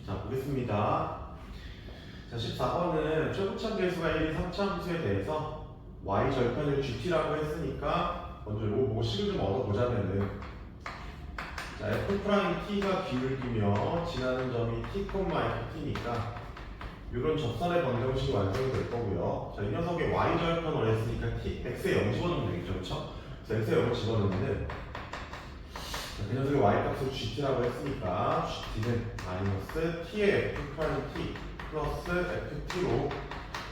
자, 보겠습니다. 자, 14번은 최고참 계수가 1인 3차함수에 대해서 y 절편을 gt라고 했으니까 먼저 요 모식을 좀 얻어보자면은 자, f 프라임 t가 기울기며 지나는 점이 t, ft니까 이런 접선의 방정식이 완성이 될 거고요. 자, 이 녀석의 y 절편을 했으니까 x에 0 집어넣으면 되겠죠, 그렇죠? 그래서 x에 0을 집어넣으면은 그 녀석의 y값을 gt라고 했으니까 gt는 마이너스 t의 f 프라임 t 플러스 ft로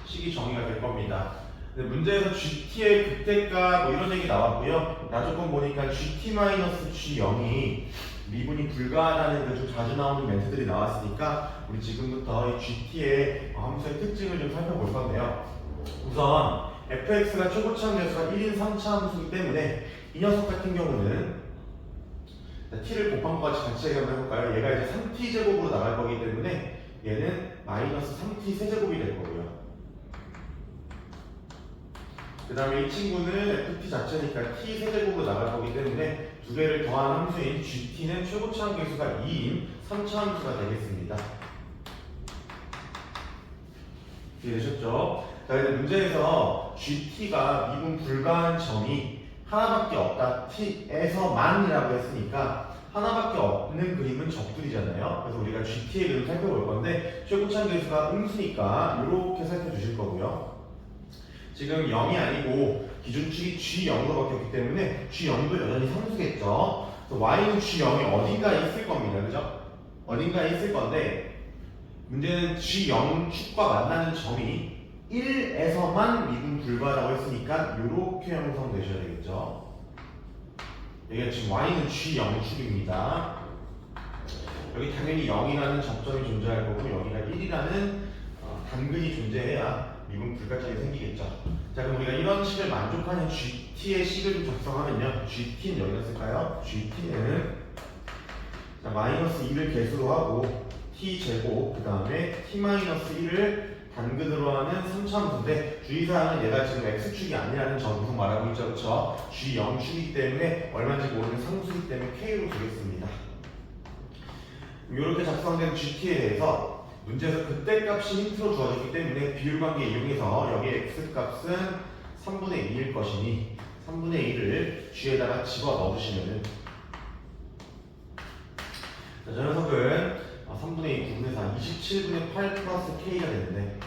식이 정의가 될 겁니다. 근데 문제에서 gt의 극대값 뭐 이런 얘기 나왔고요. 나조건 보니까 gt-g0이 미분이 불가하다는 그 좀 자주 나오는 멘트들이 나왔으니까 우리 지금부터 이 gt의 함수의 특징을 좀 살펴볼 건데요. 우선 fx가 최고참 계수가 1인 3차 함수이기 때문에 이 녀석 같은 경우는 t를 곱한 것까지 같이 해결을 해볼까요? 얘가 이제 3t 제곱으로 나갈 거기 때문에 얘는 마이너스 3t 세제곱이 될 거고요. 그 다음에 이 친구는 ft 자체니까 t 세제곱으로 나갈 거기 때문에 두 개를 더한 함수인 gt는 최고차함 계수가 2인 3차 함수가 되겠습니다. 이해되셨죠? 자, 근데 문제에서 gt가 미분 불가한 점이 하나밖에 없다. t에서만이라고 했으니까 하나밖에 없는 그림은 적들이잖아요. 그래서 우리가 gt의 그림 살펴볼 건데 최고차함 계수가 음수니까 이렇게 살펴주실 거고요. 지금 0이 아니고 기준축이 G0으로 바뀌었기 때문에 G0도 여전히 상수겠죠. 그래서 Y는 G0이 어딘가에 있을 겁니다. 그죠? 어딘가에 있을 건데 문제는 G0축과 만나는 점이 1에서만 미분 불가라고 했으니까 이렇게 형성되셔야 되겠죠. 여기가 지금 Y는 G0축입니다. 여기 당연히 0이라는 접점이 존재할 거고 여기가 1이라는 단근이 존재해야 미분 불가점이 생기겠죠. 자, 그럼 우리가 이런 식을 만족하는 gt의 식을 좀 작성하면요. gt는 여기다 쓸까요? gt는 자, 마이너스 2를 개수로 하고 t제곱 그 다음에 t-1을 단근으로 하는 3차함수인데 주의사항은 얘가 지금 x축이 아니라는 점 계속 말하고 있죠. 그렇죠? g0축이기 때문에 얼마인지 모르는 상수이기 때문에 k로 두겠습니다. 이렇게 작성된 gt에 대해서 문제에서 그때값이 힌트로 주어졌기 때문에 비율관계 이용해서 여기 x값은 3분의 2일 것이니 3분의 1을 g에다가 집어넣으시면은 자, 저 녀석은 3분의 2 9분의 4 27분의 8 플러스 k가 되는데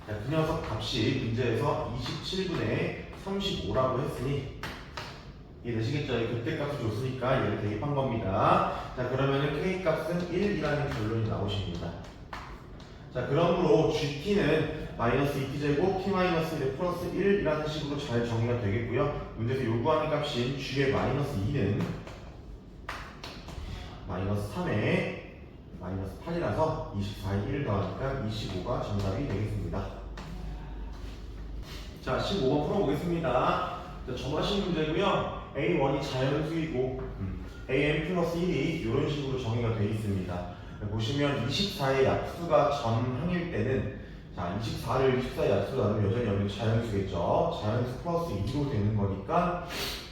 자, 그 녀석 값이 문제에서 27분의 35라고 했으니 이해되시겠죠? 그때값을 줬으니까 얘를 대입한 겁니다. 자, 그러면은 k값은 1이라는 결론이 나오십니다. 자, 그러므로 gt는 마이너스 2t제곱 t-1의 플러스 1이라는 식으로 잘 정의가 되겠고요. 문제에서 요구하는 값인 g의 마이너스 2는 마이너스 3에 마이너스 8이라서 24에 1을 더하니까 25가 정답이 되겠습니다. 자, 15번 풀어보겠습니다. 자, 정하신 문제고요. A1이 자연수이고 AM 플러스 1이 이런 식으로 정의가 되어 있습니다. 보시면 24의 약수가 전항일 때는 자 24를 24의 약수로 나누면 여전히 여기 자연수겠죠. 자연수 플러스 2로 되는 거니까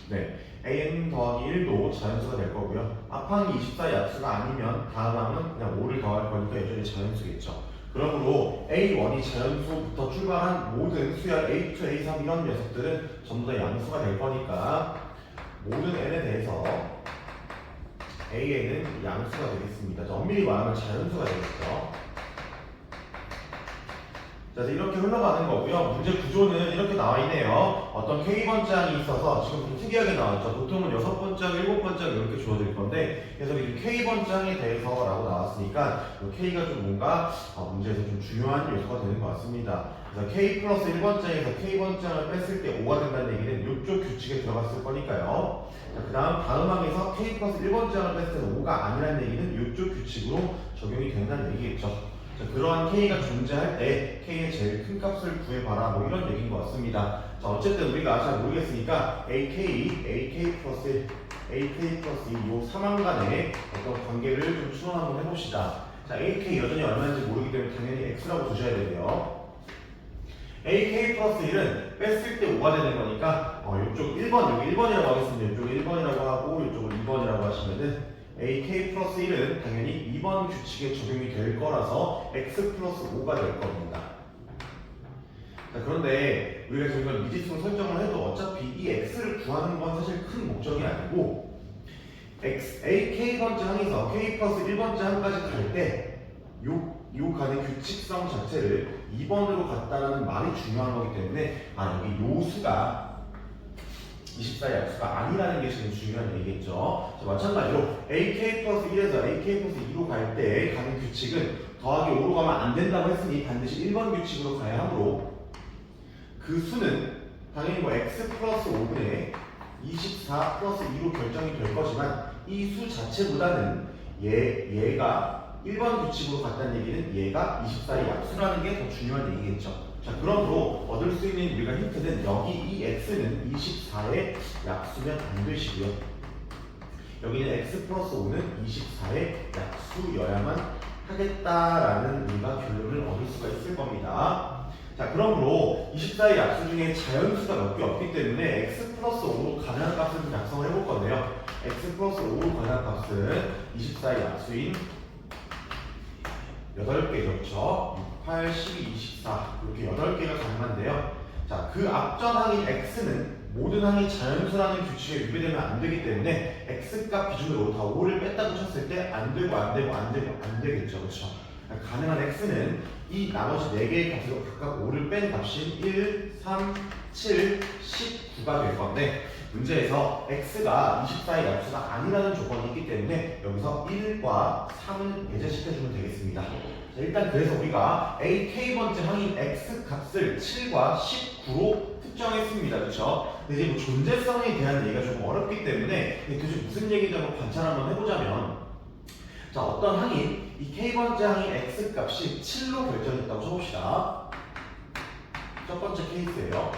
네 AM 더하기 1도 자연수가 될 거고요. 앞항이 24의 약수가 아니면 다음 항은 그냥 5를 더할 거니까 여전히 자연수겠죠. 그러므로 A1이 자연수부터 출발한 모든 수열 A2, A3 이런 녀석들은 전부 다 양수가 될 거니까 모든 n에 대해서 A에는 양수가 되겠습니다. 엄밀히 말하면 자연수가 되겠죠. 자, 이렇게 흘러가는 거고요. 문제 구조는 이렇게 나와 있네요. 어떤 K번장이 있어서 지금 좀 특이하게 나왔죠. 보통은 6번장, 7번장 이렇게 주어질 건데 그래서 이 K번장에 대해서라고 나왔으니까 K가 좀 뭔가 문제에서 좀 중요한 요소가 되는 것 같습니다. 그래서 K 플러스 1번장에서 K번장을 뺐을 때 5가 된다는 얘기는 이쪽 규칙에 들어갔을 거니까요. 그 다음 항에서 K 플러스 1번장을 뺐을 때는 5가 아니라는 얘기는 이쪽 규칙으로 적용이 된다는 얘기겠죠. 자, 그러한 K가 존재할 때 K의 제일 큰 값을 구해봐라 뭐 이런 얘기인 것 같습니다. 자, 어쨌든 우리가 잘 모르겠으니까 AK 플러스 1, AK 플러스 2, 이 3항 간의 어떤 관계를 좀 추론 한번 해봅시다. 자, AK 여전히 얼마인지 모르기 때문에 당연히 X라고 두셔야 되고요. AK 플러스 1은 뺐을 때 5가 되는 거니까 이쪽 1번, 여기 1번이라고 하겠습니다. 이쪽 1번이라고 하고 이쪽을 2번이라고 하시면은 AK 플러스 1은 당연히 2번 규칙에 적용이 될 거라서 x 플러스 5가 될 겁니다. 자, 그런데 우리가 지금 이런 미지수 설정을 해도 어차피 이 x를 구하는 건 사실 큰 목적이 아니고 AK번째 항에서 K 플러스 1번째 항까지 갈 때 요 간의 규칙성 자체를 2번으로 갔다라는 말이 중요한 거기 때문에 여기 요 수가 24의 약수가 아니라는 게 지금 중요한 얘기겠죠. 자, 마찬가지로 AK 플러스 1에서 AK 플러스 2로 갈 때 가는 규칙은 더하기 5로 가면 안 된다고 했으니 반드시 1번 규칙으로 가야 하므로 그 수는 당연히 뭐 x 플러스 5분의 24 플러스 2로 결정이 될 거지만 이 수 자체보다는 얘가 1번 규칙으로 갔다는 얘기는 얘가 24의 약수라는 게 더 중요한 얘기겠죠. 자, 그러므로 얻을 수 있는 우리가 힌트는 여기 이 x는 24의 약수면 안 되시고요. 여기는 x 플러스 5는 24의 약수여야만 하겠다라는 우리가 결론을 얻을 수가 있을 겁니다. 자, 그러므로 24의 약수 중에 자연수가 몇 개 없기 때문에 x 플러스 5로 가능한 값을 좀 작성을 해볼 건데요. x 플러스 5로 가능한 값은 24의 약수인 8개 좋죠. 6, 8, 12, 24 이렇게 8개가 가능한데요. 자, 그 앞전 항인 x는 모든 항이 자연수라는 규칙에 위배되면 안 되기 때문에 x값 기준으로 다 5를 뺐다고 쳤을 때 안 되겠죠. 그렇죠? 가능한 x는 이 나머지 4개의 값으로 각각 5를 뺀 값이 1, 3, 7, 19가 될 건데 문제에서 x가 24의 약수가 아니라는 조건이 있기 때문에 여기서 1과 3을 배제시켜주면 되겠습니다. 자, 일단 그래서 우리가 AK번째 항인 x 값을 7과 19로 특정했습니다. 그렇죠? 근데 이제 뭐 존재성에 대한 얘기가 좀 어렵기 때문에 도대체 무슨 얘기인지 한번 관찰 한번 해보자면 자, 어떤 항인 이 K번째 항인 x 값이 7로 결정됐다고 쳐봅시다. 첫 번째 케이스예요.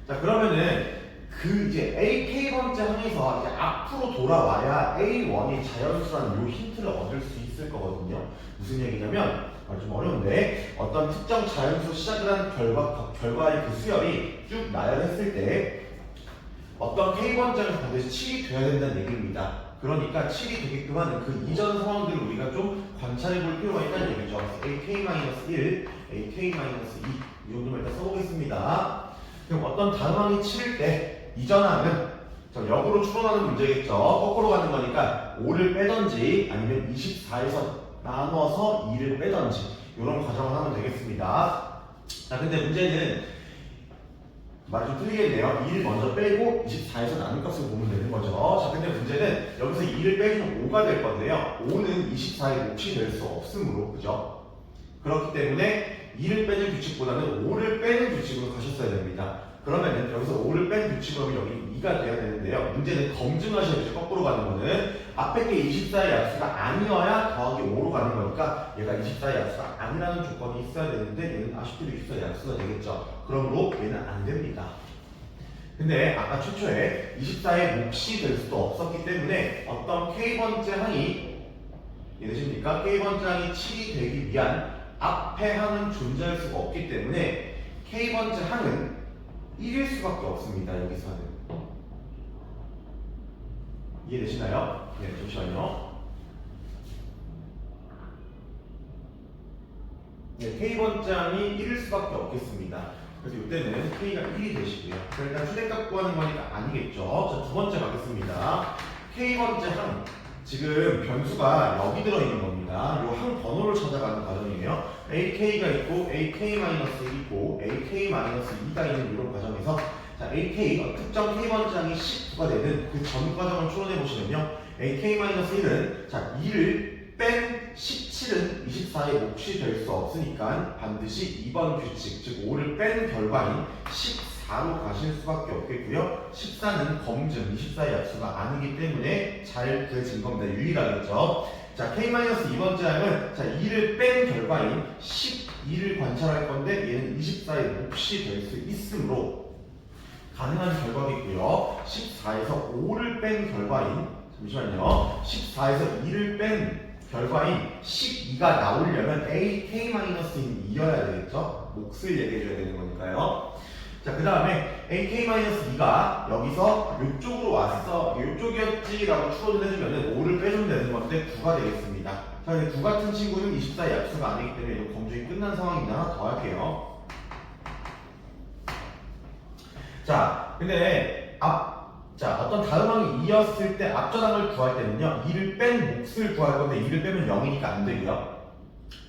자, 그러면은 그 이제 AK번째 항에서 이제 앞으로 돌아와야 A1이 자연수라는 요 힌트를 얻을 수 있을 거거든요. 무슨 얘기냐면 좀 어려운데 어떤 특정 자연수 시작을 한 결과의 그 수열이 쭉 나열했을 때 어떤 K번째 항에서 반드시 7이 돼야 된다는 얘기입니다. 그러니까 7이 되게끔 하는 그 이전 상황들을 우리가 좀 관찰해 볼 필요가 있다는 얘기죠. AK-1, AK-2 이 정도만 일단 써보겠습니다. 그럼 어떤 다음 항이 7일 때 이전 항은 역으로 추론하는 문제겠죠. 거꾸로 가는 거니까 5를 빼던지 아니면 24에서 나눠서 2를 빼던지 이런 과정을 하면 되겠습니다. 자, 근데 문제는 말이 좀 틀리겠네요. 2를 먼저 빼고 24에서 나눈 값을 보면 되는 거죠. 자, 근데 문제는 여기서 2를 빼주면 5가 될 건데요. 5는 24의 몫이 될 수 없으므로, 그죠? 그렇기 때문에 2를 빼는 규칙보다는 5를 빼는 규칙으로 가셨어야 됩니다. 그러면은 여기서 5를 뺀 규칙으로 여기 2가 돼야 되는데요. 문제는 검증하셔야죠. 거꾸로 가는 거는 앞에 게 24의 약수가 아니어야 더하기 5로 가는 거니까 얘가 24의 약수가 아니라는 조건이 있어야 되는데 얘는 아쉽게도 24의 약수가 되겠죠. 그러므로 얘는 안 됩니다. 근데 아까 최초에 24의 몫이 될 수도 없었기 때문에 어떤 K번째 항이 이해되십니까? K번째 항이 7이 되기 위한 앞에 항은 존재할 수가 없기 때문에 K번째 항은 1일 수밖에 없습니다. 여기서는 이해되시나요? 네, 잠시만요. 네, K번째 항이 1일 수밖에 없겠습니다. 그래서 이때는 K가 1이 되시고요. 일단 최대값 구하는 거니까 아니겠죠. 자, 두 번째 가겠습니다. K번째 항 지금 변수가 여기 들어있는 겁니다. 이 항 번호를 찾아가는 과정이에요. AK가 있고 AK-1이 있고 AK-2가 있는 이런 과정에서 자, AK 특정 K번째 항이 19가 되는 그 전 과정을 추론해 보시면요. AK-1은 자 2를 뺀 17은 24의 몫이 될 수 없으니까 반드시 2번 규칙 즉 5를 뺀 결과인 14로 가실 수밖에 없겠고요. 14는 검증 24의 약수가 아니기 때문에 잘 구해진 겁니다. 유일하겠죠. 자, K-2번째 항은 자 2를 뺀 결과인 12를 관찰할 건데 얘는 24의 몫이 될 수 있으므로 가능한 결과겠고요. 14에서 5를 뺀 결과인 잠시만요. 14에서 2를 뺀 결과인 12가 나오려면 AK-2인 2여야 되겠죠? 몫을 얘기해줘야 되는 거니까요. 자, 그 다음에 ak-2가 여기서 이쪽으로 왔어. 이쪽이었지라고 추론을 해주면은 5를 빼주면 되는 건데 9가 되겠습니다. 자, 근데 9 같은 친구는 24의 약수가 아니기 때문에 이거 검증이 끝난 상황입니다. 하나 더 할게요. 자, 근데 자, 어떤 다음항이 2였을 때 앞저항을 구할 때는요, 2를 뺀 몫을 구할 건데 2를 빼면 0이니까 안 되고요.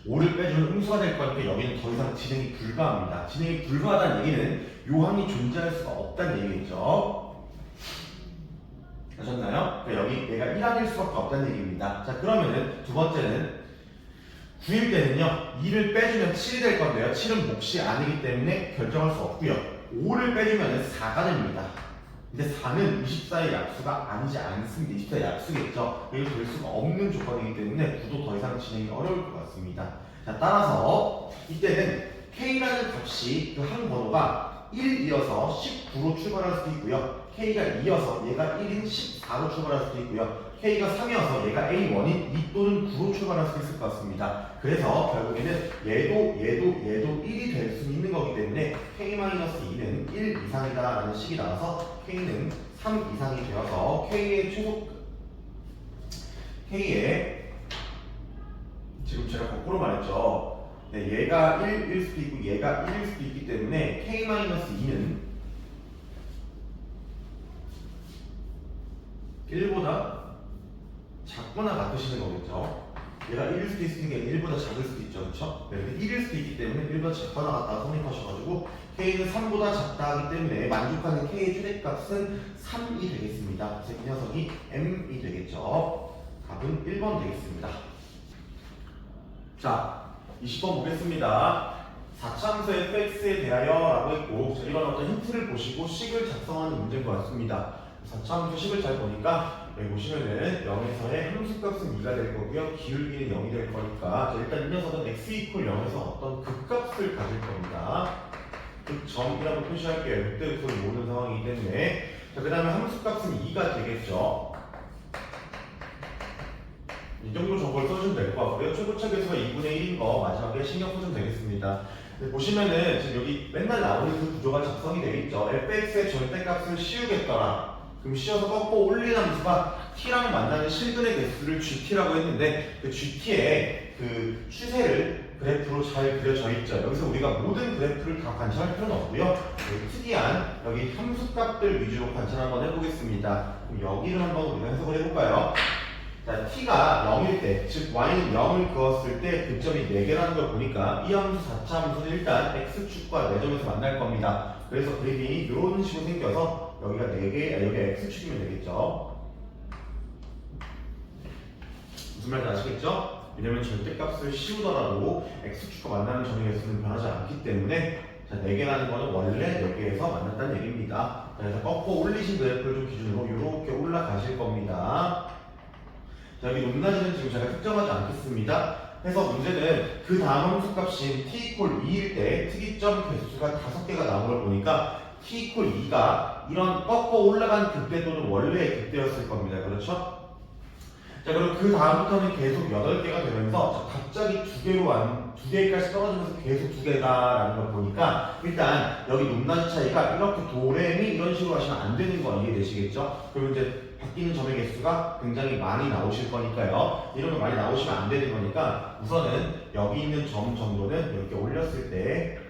5를 빼주면 음수가 될 거니까 여기는 더 이상 진행이 불가합니다. 진행이 불가하다는 얘기는 요 항이 존재할 수가 없다는 얘기겠죠. 아셨나요? 그러니까 여기 얘가 1항일 수밖에 없다는 얘기입니다. 자, 그러면은 두 번째는 9일 때는요, 2를 빼주면 7이 될 건데요. 7은 몫이 아니기 때문에 결정할 수 없고요. 5를 빼주면 4가 됩니다. 근데 4는 24의 약수가 아니지 않습니다. 24의 약수겠죠. 이게 될 수가 없는 조건이기 때문에 9도 더 이상 진행이 어려울 것 같습니다. 자, 따라서 이때는 K라는 값이 그 한 번호가 1이어서 19로 출발할 수도 있고요. K가 2여서 얘가 1인 14로 출발할 수도 있고요. K가 3이어서 얘가 A1인 2 또는 9로 출발할 수 있을 것 같습니다. 그래서 결국에는 얘도 1이 될 수 있는 거기 때문에 K-2는 1 이상이다 라는 식이 나와서 K는 3 이상이 되어서 K의 지금 제가 거꾸로 말했죠. 네, 얘가 1일 수도 있고 얘가 1일 수도 있기 때문에 K-2는 1보다 작거나 같으시는 거겠죠. 얘가 1일 수도 있으니까 1보다 작을 수도 있죠. 그렇죠? 네, 근데 1일 수도 있기 때문에 1보다 작거나 같다가 성립하셔가지고 K는 3보다 작다 하기 때문에 만족하는 K의 최대값은 3이 되겠습니다. 그래서 이 녀석이 M이 되겠죠. 답은 1번 되겠습니다. 자, 20번 보겠습니다. 4차함수 fx에 대하여 라고 했고, 이런 어떤 힌트를 보시고 식을 작성하는 문제인 것 같습니다. 4차함수 식을 잘 보니까 여기 보시면은 0에서의 함수값은 2가 될 거고요. 기울기는 0이 될 거니까 일단 이 녀석은 x 이퀄 0에서 어떤 극값을 가질 겁니다. 극점이라고 표시할게요. 그때부터 모르는 상황이기 때문에. 자, 그 다음에 함수값은 2가 되겠죠. 이 정도 정보를 써주면 될 것 같고요. 최고차 계수가 2분의 1인 거 마지막에 신경 써주면 되겠습니다. 보시면은 지금 여기 맨날 나오는 그 구조가 작성이 되어 있죠. fx의 절대값을 씌우겠더라. 그럼 씌워서 꺾고 올리는 함수가 t랑 만나는 실근의 개수를 gt라고 했는데 그 gt의 그 추세를 그래프로 잘 그려져 있죠. 여기서 우리가 모든 그래프를 다 관찰할 필요는 없고요. 특이한 여기 함수값들 위주로 관찰 한번 해보겠습니다. 그럼 여기를 한번 우리가 해석을 해볼까요? 자, t가 0일 때, 즉 y는 0을 그었을 때 교점이 4개라는 걸 보니까 이 함수 4차 함수는 일단 x축과 4점에서 만날 겁니다. 그래서 그림이 이런 식으로 생겨서 여기가 4개, 여기가 x축이면 되겠죠. 무슨 말인지 아시겠죠? 왜냐면 절대값을 씌우더라도 x축과 만나는 점의 개수는 변하지 않기 때문에 자, 4개라는 거는 원래 여기에서 만났다는 얘기입니다. 그래서 꺾고 올리신 그래프를 좀 기준으로 이렇게 올라가실 겁니다. 자, 여기 높낮이는 지금 제가 특정하지 않겠습니다. 그래서 문제는 그 다음 함수값인 t 이퀄 2일 때 특이점 개수가 5개가 나온 걸 보니까 t 이퀄 2가 이런 꺾고 올라간 극대 또는 원래의 극대였을 겁니다. 그렇죠? 자, 그럼 그 다음부터는 계속 8개가 되면서 갑자기 2개까지 떨어지면서 계속 2개다라는 걸 보니까 일단 여기 높낮이 차이가 이렇게 도레미 이런 식으로 하시면 안 되는 거 이해되시겠죠? 그러면 이제 바뀌는 점의 개수가 굉장히 많이 나오실 거니까요. 이런 거 많이 나오시면 안 되는 거니까 우선은 여기 있는 점 정도는 이렇게 올렸을 때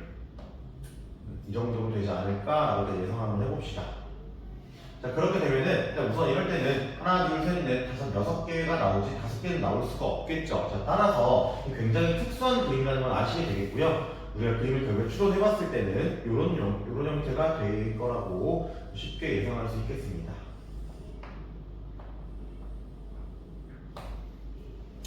이 정도로 되지 않을까라고 예상 한번 해봅시다. 자, 그렇게 되면은 일단 우선 이럴 때는 하나, 둘, 셋, 넷, 다섯, 6개가 나오지 5개는 나올 수가 없겠죠. 자, 따라서 굉장히 특수한 그림이라는 건 아시게 되겠고요. 우리가 그림을 결국에 추론해봤을 때는 이런 형태가 될 거라고 쉽게 예상할 수 있겠습니다.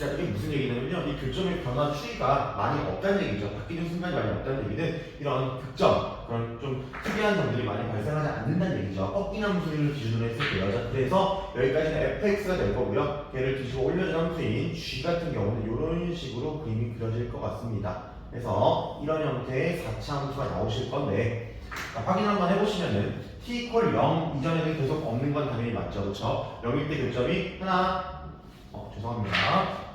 자, 이게 무슨 얘기냐면요. 이 교점의 변화 추이가 많이 없다는 얘기죠. 바뀌는 순간이 많이 없다는 얘기는 이런 극점, 그런 좀 특이한 점들이 많이 발생하지 않는다는 얘기죠. 꺾인 함수를 기준으로 했을 때요. 자, 그래서 여기까지는 fx가 될 거고요. 걔를 뒤집어 올려준 함수인 g 같은 경우는 이런 식으로 그림이 그려질 것 같습니다. 그래서 이런 형태의 4차 함수가 나오실 건데 자, 확인 한번 해보시면은 t 이퀄 0 이전에는 계속 없는 건 당연히 맞죠. 그렇죠? 0일 때 교점이 하나 죄송합니다.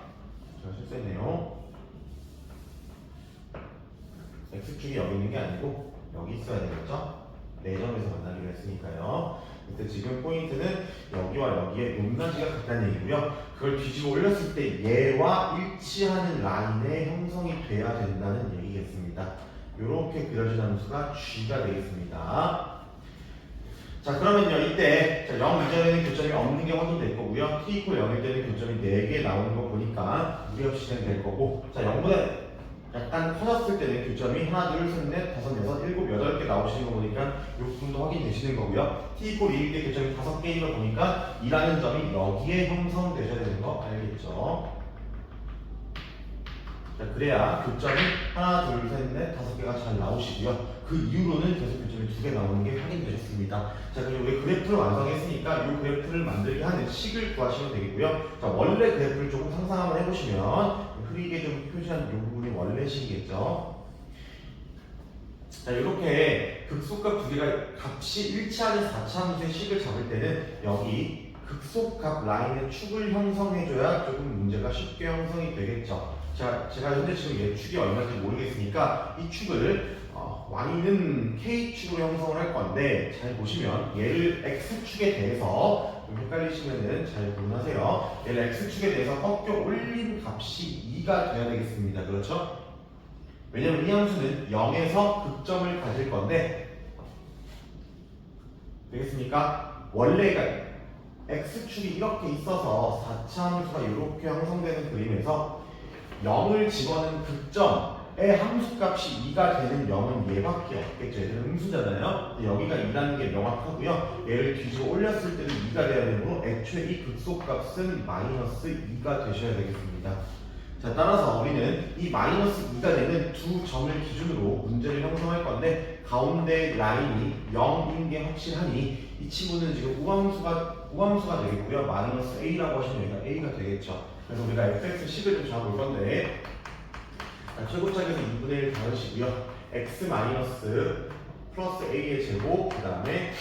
제가 실수했네요. x축이 여기 있는 게 아니고 여기 있어야 되겠죠? 4점에서 만나기로 했으니까요. 그때 지금 포인트는 여기와 여기에 높낮이가 같다는 얘기고요. 그걸 뒤집어 올렸을 때 얘와 일치하는 라인의 형성이 돼야 된다는 얘기겠습니다. 이렇게 그려진 함수가 G가 되겠습니다. 자, 그러면요, 이때 0 이전에는 교점이 없는 게 확인될 거고요. t 이퀄 0일 때는 교점이 4개 나오는 거 보니까 무리 없이 될 거고, 자, 0보다 약간 커졌을 때는 교점이 하나, 둘, 셋, 넷, 다섯, 여섯, 일곱, 8개 나오시는 거 보니까 이 부분도 확인되시는 거고요. t 이퀄 2일 때 교점이 5개인 거 보니까 2라는 점이 여기에 형성되셔야 되는 거 알겠죠? 자, 그래야 교점이 하나, 둘, 셋, 넷, 5개가 잘 나오시고요. 그 이후로는 계속 교점이 2개 나오는 게 확인되셨습니다. 자, 그럼 우리 그래프를 완성했으니까 이 그래프를 만들게 하는 식을 구하시면 되겠고요. 자, 원래 그래프를 조금 상상 한번 해보시면 흐리게 좀 표시한 이 부분이 원래 식이겠죠. 자, 이렇게 극소값 두 개가 값이 일치하는 4차 함수의 식을 잡을 때는 여기 극소값 라인의 축을 형성해줘야 조금 문제가 쉽게 형성이 되겠죠. 자, 제가 현재 지금 얘 축이 얼마인지 모르겠으니까 이 축을 y는 k축으로 형성을 할 건데, 잘 보시면 얘를 x축에 대해서 좀 헷갈리시면은 잘 구분하세요. 얘를 x축에 대해서 꺾여 올린 값이 2가 돼야 되겠습니다. 그렇죠? 왜냐면 이 함수는 0에서 극점을 가질 건데, 되겠습니까? 원래가 x축이 이렇게 있어서 4차 함수가 이렇게 형성되는 그림에서 0을 집어넣은 극점의 함수값이 2가 되는 0은 얘밖에 없겠죠. 얘는 음수잖아요. 여기가 2라는 게 명확하고요. 얘를 뒤집어 올렸을 때는 2가 돼야 되므로 애초에 이 극소값은 마이너스 2가 되셔야 되겠습니다. 자, 따라서 우리는 이 마이너스 2가 되는 두 점을 기준으로 문제를 형성할 건데, 가운데 라인이 0인 게 확실하니 이 친구는 지금 우함수가 되겠고요. 마이너스 a라고 하시면 여기가 a가 되겠죠. 그래서 우리가 fx 식을 좀 잡아볼 건데, 최고짝에서 2분의 1 다르시고요. x 마이너스 플러스 a의 제곱, 그 다음에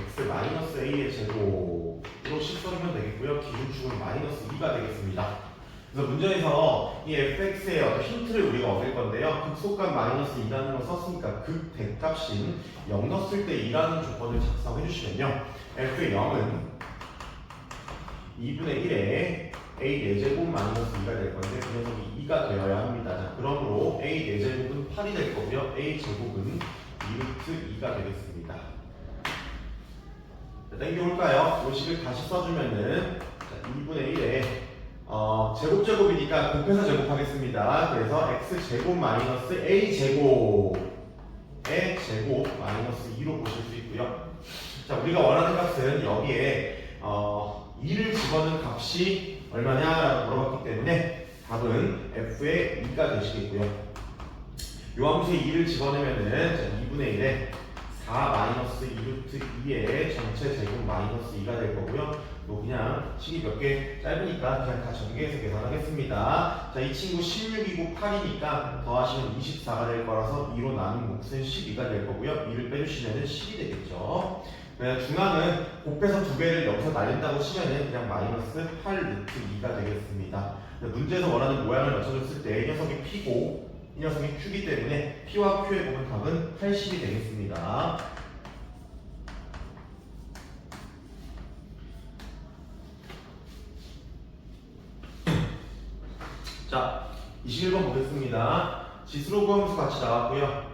x 마이너스 a의 제곱으로 식 써주면 되겠고요. 기준축은 마이너스 2가 되겠습니다. 그래서 문제에서 이 fx의 어떤 힌트를 우리가 얻을 건데요. 극소값 마이너스 2라는 걸 썼으니까 극 대값인 0 넣었을 때 2라는 조건을 작성해 주시면요. f의 0은 2분의 1에 a 4제곱 마이너스 2가 될 건데, 그 녀석이 2가 되어야 합니다. 자, 그러므로 a 4제곱은 8이 될 거고요. a 제곱은 2루트 2가 되겠습니다. 자, 땡겨볼까요? 이 식을 다시 써주면은, 자, 2분의 1에 제곱이니까 곱해서 제곱하겠습니다. 그래서 x제곱 마이너스 a제곱의 제곱 마이너스 2로 보실 수 있고요. 자, 우리가 원하는 값은 여기에 2를 집어넣은 값이 얼마냐라고 물어봤기 때문에 답은 f의 2가 되시겠고요. 요 함수에 2를 집어넣으면은 2분의 1에 4 마이너스 2루트 2의 전체 제곱 마이너스 2가 될 거고요. 뭐 그냥 식이 몇 개 짧으니까 그냥 다 전개해서 계산하겠습니다. 자, 이 친구 16이고 8이니까 더하시면 24가 될 거라서 2로 나눈 몫은 12가 될 거고요. 2를 빼주시면 10이 되겠죠. 중앙은 곱해서 2배를 여기서 날린다고 치면은 그냥 마이너스 8 루트 2가 되겠습니다. 문제에서 원하는 모양을 맞춰줬을 때 이 녀석이 P고 이 녀석이 Q이기 때문에 P와 Q의 곱은 답은 80이 되겠습니다. 자, 21번 보겠습니다. 지수로 함수 같이 나왔고요.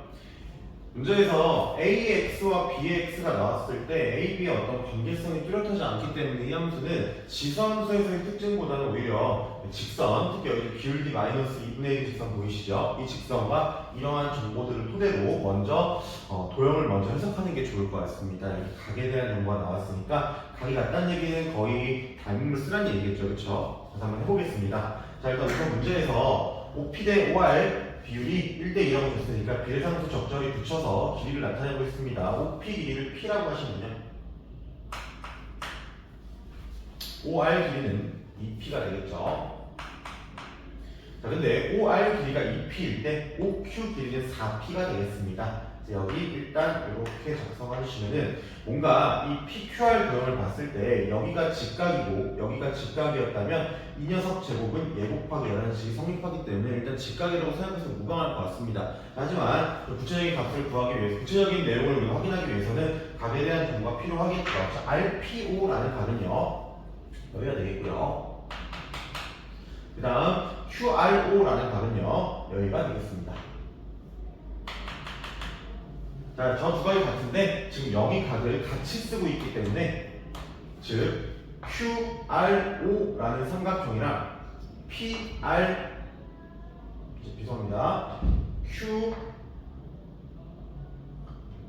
문제에서 AX와 BX가 나왔을 때 A, B의 어떤 관계성이 뚜렷하지 않기 때문에 이 함수는 지수함수에서의 특징보다는 오히려 직선, 특히 여기 기울기 마이너스 2분의 1 직선 보이시죠? 이 직선과 이러한 정보들을 토대로 먼저 도형을 먼저 해석하는 게 좋을 것 같습니다. 여기 각에 대한 정보가 나왔으니까 각이 같다는 얘기는 거의 닮음을 쓰라는 얘기겠죠, 그렇죠? 그래서 한번 해보겠습니다. 자, 일단 우선 문제에서 OP 대 OR 비율이 1대2라고 줬으니까 비례상수 적절히 붙여서 길이를 나타내고 있습니다. OP 길이를 P라고 하시면요, OR 길이는 2P가 되겠죠. 자, 근데 OR 길이가 2P일 때 OQ 길이는 4P가 되겠습니다. 여기 일단 이렇게 작성해 주시면은 뭔가 이 PQR 도형을 봤을 때 여기가 직각이고 여기가 직각이었다면 이 녀석 제곱은 얘 곱하기 11식이 성립하기 때문에 일단 직각이라고 생각해서 무방할 것 같습니다. 하지만 구체적인 값을 구하기 위해서 구체적인 내용을 우리가 확인하기 위해서는 값에 대한 정보가 필요하겠죠. 자, RPO라는 값은요 여기가 되겠고요. 그 다음 QRO라는 값은요 여기가 되겠습니다. 자, 저 두 가지 같은데 지금 여기 값을 같이 쓰고 있기 때문에 즉 QRO라는 삼각형이랑 죄송합니다.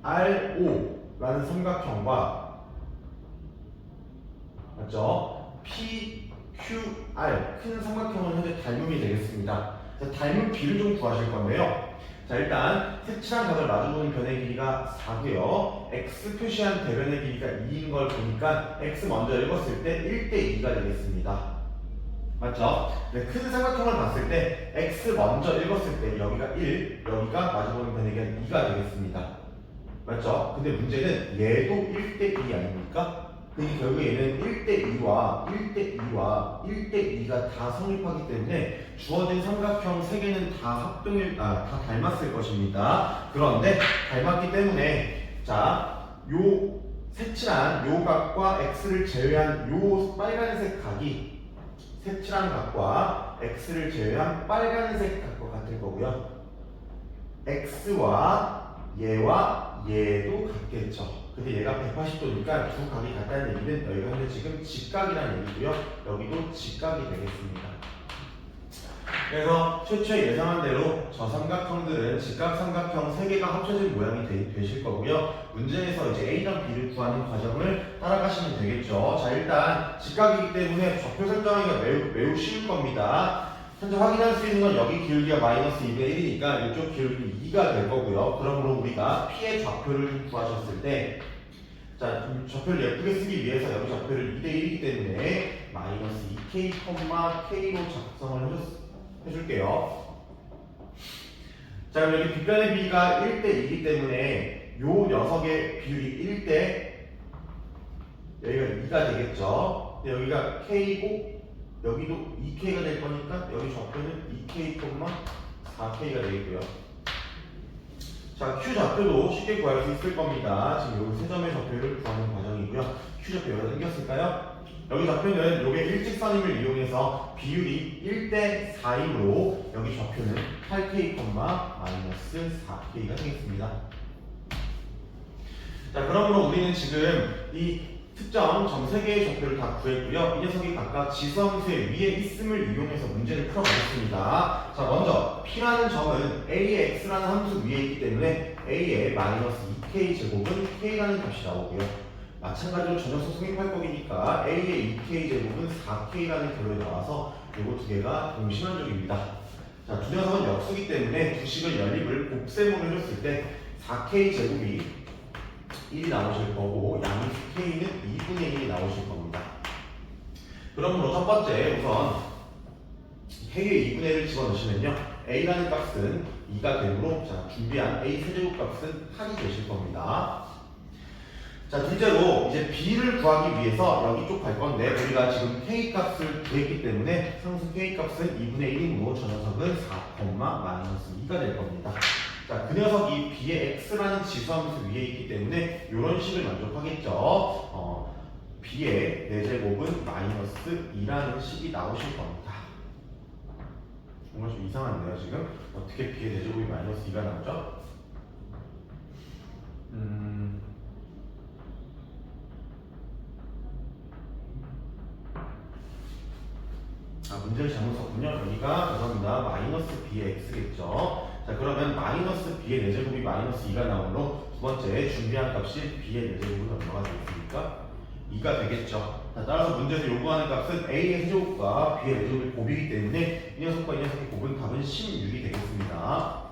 QRO라는 삼각형과 맞죠? PQR 큰 삼각형은 현재 닮음이 되겠습니다. 자, 닮은 비를 좀 구하실 건데요. 자, 일단 색칠한 값을 마주보는 변의 길이가 4고요. x 표시한 대변의 길이가 2인 걸 보니까 x 먼저 읽었을 때 1대2가 되겠습니다. 맞죠? 네, 큰 삼각형을 봤을 때 x 먼저 읽었을 때 여기가 1, 여기가 마주보는 변의 길이가 2가 되겠습니다. 맞죠? 근데 문제는 얘도 1대2 아닙니까? 그러니까 결국 얘는 1대2와 1대2와 1대2가 다 성립하기 때문에 주어진 삼각형 3개는 다 다 닮았을 것입니다. 그런데 닮았기 때문에 자, 요 색칠한 요 각과 x를 제외한 요 빨간색 각이 색칠한 각과 x를 제외한 빨간색 각과 같을 거고요. x와 얘와 얘도 같겠죠. 근데 얘가 180도니까 두 각이 같다는 얘기는 여기가 현재 지금 직각이라는 얘기고요. 여기도 직각이 되겠습니다. 그래서 최초에 예상한 대로 저 삼각형들은 직각 삼각형 3개가 합쳐진 모양이 되실 거고요. 문제에서 이제 A랑 B를 구하는 과정을 따라가시면 되겠죠. 자, 일단 직각이기 때문에 좌표 설정하기가 매우 쉬울 겁니다. 현재 확인할 수 있는 건 여기 기울기가 마이너스 2의 1이니까 이쪽 기울기 2가 될 거고요. 그러므로 우리가 P의 좌표를 구하셨을 때 자, 좌표를 예쁘게 쓰기 위해서 여기 좌표를 2대 1이기 때문에 마이너스 2k, k로 작성을 해줄게요. 자, 그럼 여기 빗변의 비가 1대 2이기 때문에 요 녀석의 비율이 1대 여기가 2가 되겠죠. 여기가 k고 여기도 2k가 될 거니까 여기 좌표는 2k, 4k가 되겠고요. 자, Q 좌표도 쉽게 구할 수 있을 겁니다. 지금 여기 세 점의 좌표를 구하는 과정이고요. Q 좌표 여기다 생겼을까요? 여기 좌표는 요게 일직선임을 이용해서 비율이 1대 4이므로 여기 좌표는 8k, 마이너스 4k가 되겠습니다. 자, 그러므로 우리는 지금 이 특정 점 3개의 좌표를 다 구했고요. 이 녀석이 각각 지수함수의 위에 있음을 이용해서 문제를 풀어보겠습니다. 자, 먼저 P라는 점은 A의 X라는 함수 위에 있기 때문에 A의 마이너스 2K 제곱은 K라는 값이 나오고요. 마찬가지로 전역수 성립할 거니까 A의 2K 제곱은 4K라는 결론이 나와서 이거 두 개가 동시만족입니다. 자, 두 녀석은 역수기 때문에 두 식의 연립을 곱셈으로 해줬을 때 4K 제곱이 1이 나오실 거고 양수 K는 2분의 1이 나오실 겁니다. 그러므로 첫 번째 우선 K의 2분의 1을 집어넣으시면요. A라는 값은 2가 되므로 자, 준비한 A 세제곱 값은 8이 되실 겁니다. 자, 둘째로 이제 B를 구하기 위해서 여기 쪽 갈 건데 우리가 지금 K 값을 구했기 때문에 상수 K 값은 2분의 1이므로 저 녀석은 4, 마이너스 2가 될 겁니다. 자, 그 녀석이 B의 X라는 지수함수 위에 있기 때문에 이런 식을 만족하겠죠. B의 4제곱은 마이너스 2라는 식이 나오실 겁니다. 정말 좀 이상한데요, 지금? 어떻게 B의 4제곱이 마이너스 2가 나오죠? 문제를 잘못 썼군요. 여기가 죄송합니다. 마이너스 B의 X겠죠. 자, 그러면 마이너스 B의 4제곱이 마이너스 2가 나오므로 두 번째 준비한 값이 B의 4제곱은 얼마가 되겠습니까? 2가 되겠죠. 자, 따라서 문제에서 요구하는 값은 A의 세제곱과 B의 4제곱의 곱이기 때문에 이 녀석과 이 녀석의 곱은 답은 16이 되겠습니다.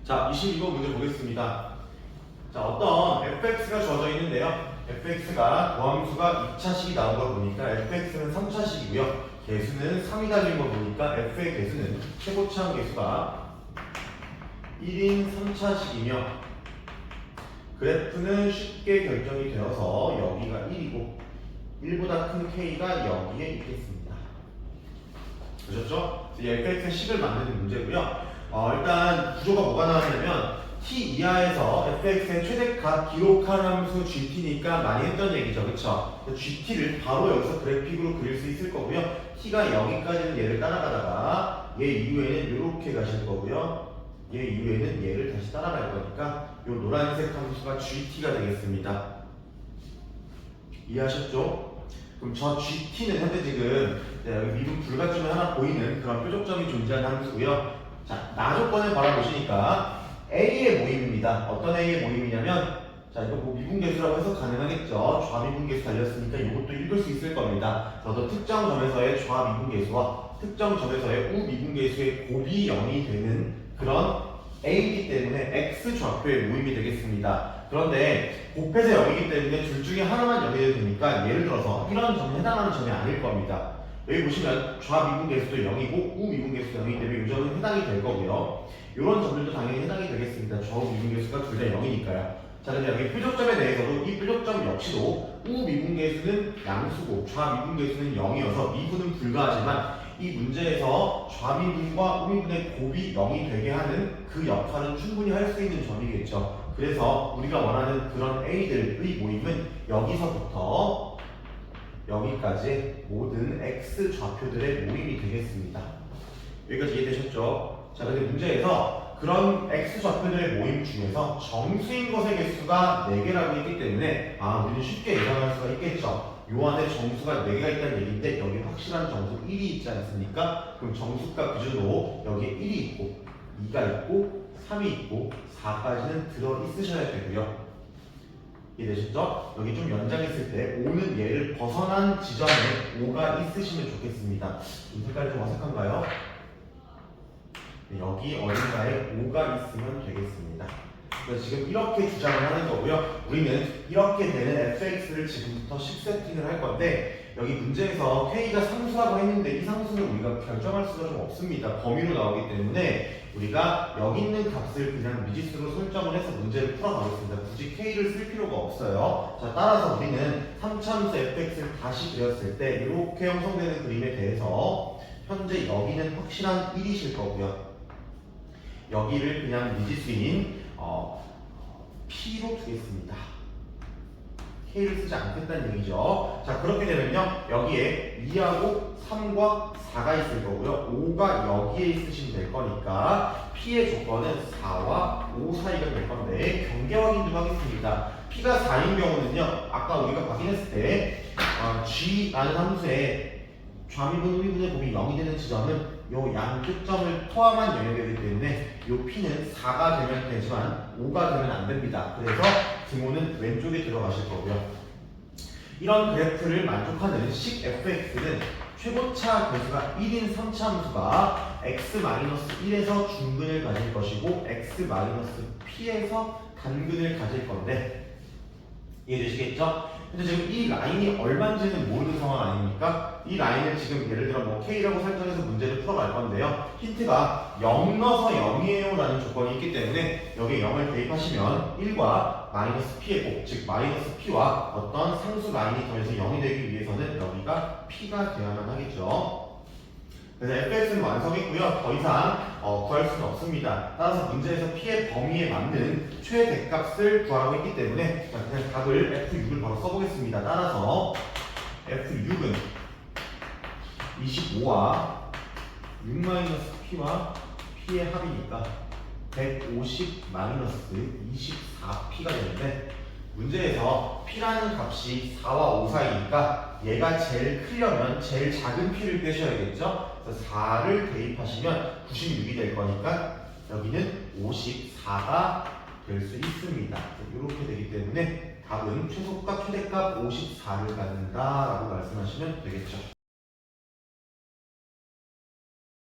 자, 22번 문제 보겠습니다. 자, 어떤 fx가 주어져 있는데요. fx가 도함수가 2차식이 나온 걸 보니까 fx는 3차식이고요. 개수는 3이 달린 걸 보니까 f의 개수는 최고차항 개수가 1인 3차식이며 그래프는 쉽게 결정이 되어서 여기가 1이고 1보다 큰 K가 여기에 있겠습니다. 그렇죠? 이 fx의 식을 만드는 문제고요. 일단 구조가 뭐가 나왔냐면 t 이하에서 fx의 최대값 기록한 함수 gt니까 많이 했던 얘기죠. 그쵸? gt를 바로 여기서 그래픽으로 그릴 수 있을 거고요. t가 여기까지는 얘를 따라가다가 얘 이후에는 이렇게 가실 거고요. 얘 이후에는 얘를 다시 따라갈 거니까 이 노란색 함수가 gt가 되겠습니다. 이해하셨죠? 그럼 저 GT는 현재 지금 여기 미분 불가점이 하나 보이는 그런 뾰족점이 존재하는 함수고요. 자, 나조건을 바라보시니까 A의 모임입니다. 어떤 A의 모임이냐면 자, 이거 뭐 미분계수라고 해서 가능하겠죠. 좌미분계수 달렸으니까 이것도 읽을 수 있을 겁니다. 저도 특정 점에서의 좌미분계수와 특정 점에서의 우미분계수의 곱이 0이 되는 그런 A이기 때문에 X 좌표의 모임이 되겠습니다. 그런데 곱해서 0이기 때문에 둘 중에 하나만 0이 되니까 예를 들어서 이런 점에 해당하는 점이 아닐 겁니다. 여기 보시면 좌미분계수도 0이고 우미분계수도 0이기 때문에 이 점은 해당이 될 거고요. 이런 점들도 당연히 해당이 되겠습니다. 좌우미분계수가 둘 다 0이니까요. 자, 근데 여기 뾰족점에 대해서도 이 뾰족점 역시도 우미분계수는 양수고 좌미분계수는 0이어서 미분은 불가하지만 이 문제에서 좌미분과 우미분의 곱이 0이 되게 하는 그 역할은 충분히 할 수 있는 점이겠죠. 그래서 우리가 원하는 그런 A들의 모임은 여기서부터 여기까지 모든 X 좌표들의 모임이 되겠습니다. 여기까지 이해되셨죠? 자, 근데 문제에서 그런 X 좌표들의 모임 중에서 정수인 것의 개수가 4개라고 했기 때문에 우리는 쉽게 예상할 수가 있겠죠. 요 안에 정수가 4개가 있다는 얘기인데 여기 확실한 정수 1이 있지 않습니까? 그럼 정수값 기준으로 여기에 1이 있고 2가 있고 3이 있고 4까지는 들어있으셔야 되고요. 이해되셨죠? 여기 좀 연장했을 때 5는 얘를 벗어난 지점에 5가 있으시면 좋겠습니다. 이 색깔이 좀 어색한가요? 여기 어딘가에 5가 있으면 되겠습니다. 그래서 지금 이렇게 주장을 하는 거고요. 우리는 이렇게 되는 fx를 지금부터 식 세팅을 할 건데 여기 문제에서 k가 상수라고 했는데 이 상수는 우리가 결정할 수가 좀 없습니다. 범위로 나오기 때문에 우리가 여기 있는 값을 그냥 미지수로 설정을 해서 문제를 풀어가겠습니다. 굳이 k를 쓸 필요가 없어요. 자, 따라서 우리는 3차함수 fx를 다시 그렸을 때 이렇게 형성되는 그림에 대해서 현재 여기는 확실한 1이실 거고요. 여기를 그냥 미지수인 P로 두겠습니다. K를 쓰지 않겠다는 얘기죠. 자, 그렇게 되면요. 여기에 2하고 3과 4가 있을 거고요. 5가 여기에 있으시면 될 거니까 P의 조건은 4와 5 사이가 될 건데 경계 확인 좀 하겠습니다. P가 4인 경우는요. 아까 우리가 확인했을 때 G라는 함수에 좌미분, 우미분의 곱이 0이 되는 지점은 요 양쪽 점을 포함한 영역이기 때문에 요 P는 4가 되면 되지만 5가 되면 안 됩니다. 그래서 등호는 왼쪽에 들어가실 거고요. 이런 그래프를 만족하는 식 fx는 최고차 개수가 1인 3차 함수가 x-1에서 중근을 가질 것이고 x-p에서 단근을 가질 건데 이해되시겠죠? 근데 지금 이 라인이 얼마인지는 모르는 상황 아닙니까? 이 라인을 지금 예를 들어 뭐 K라고 설정해서 문제를 풀어갈 건데요. 힌트가 0 넣어서 0이에요 라는 조건이 있기 때문에 여기에 0을 대입하시면 1과 마이너스 P의 곱, 즉 마이너스 P와 어떤 상수 라인이 더해서 0이 되기 위해서는 여기가 P가 되어야만 하겠죠. 그래서 fx는 완성했고요. 더 이상 구할 수는 없습니다. 따라서 문제에서 P의 범위에 맞는 최대값을 구하라고 했기 때문에 그냥 답을 F6을 바로 써보겠습니다. 따라서 F6은 25와 6-P와 P의 합이니까 150-24P가 되는데 문제에서 P라는 값이 4와 5 사이니까 얘가 제일 크려면 제일 작은 P를 빼셔야겠죠? 그래서 4를 대입하시면 96이 될 거니까 여기는 54가 될 수 있습니다. 이렇게 되기 때문에 답은 최소값, 최대값 54를 갖는다 라고 말씀하시면 되겠죠.